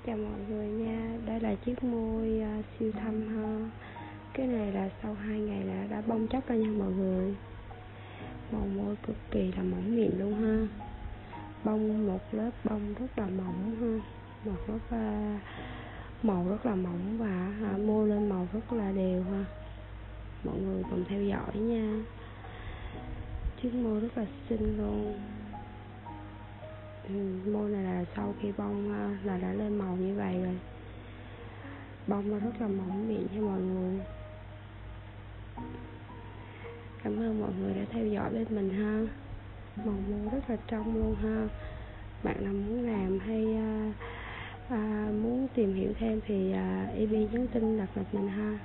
Chào mọi người nha, đây là chiếc môi siêu thâm ha. Cái này là sau 2 ngày là đã bong chóc ra nha mọi người. Màu môi cực kỳ là mỏng mịn luôn ha. Bong một lớp bong rất là mỏng ha. Một lớp màu rất là mỏng và môi lên màu rất là đều ha. Mọi người cùng theo dõi nha. Chiếc môi rất là xinh luôn. Môi này là sau khi bong là đã lên màu như vậy rồi. Bông nó rất là mỏng mịn nha mọi người. Cảm ơn mọi người đã theo dõi bên mình ha. Màu môi rất là trong luôn ha. Bạn nào muốn làm hay muốn tìm hiểu thêm thì EB nhắn tin đặt lịch mình ha.